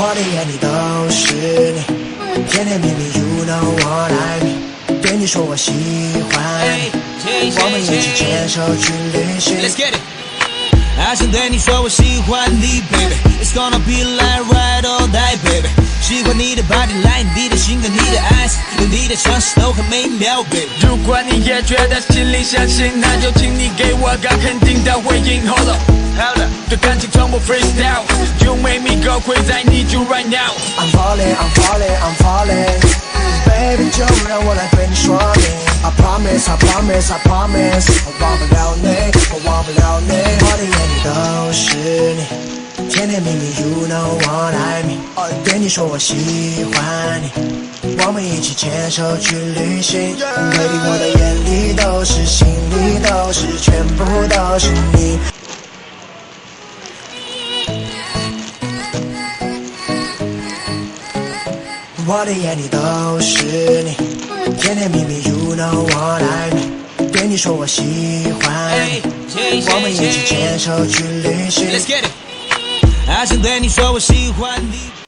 我的眼里都是你，甜甜蜜蜜 You know what I mean， 对你说我喜欢你，我们一起牵手去旅行。Let's get it。还想对你说我喜欢你 baby It's gonna be like ride or die baby 喜欢你的 body line 你的性格你的 eyes 有你的城市都很美妙 baby 如果你也觉得心里相信那就请你给我个肯定的回应 Hold up 对感情从不 freestyle You make me go crazy I need you right now I'm falling I'm falling I'm falling Baby 就让我来对你说明I promise I promise I promise 我忘不了你我忘不了你我的眼里都是你甜甜蜜蜜 You know what I mean 对你说我喜欢你我们一起牵手去旅行 Baby 我的眼里都是心里都是全部都是你我的眼里都是你甜甜蜜蜜 You know what I mean 对你说我喜欢你我们一起牵手去旅行 Let's get it 还想对你说我喜欢你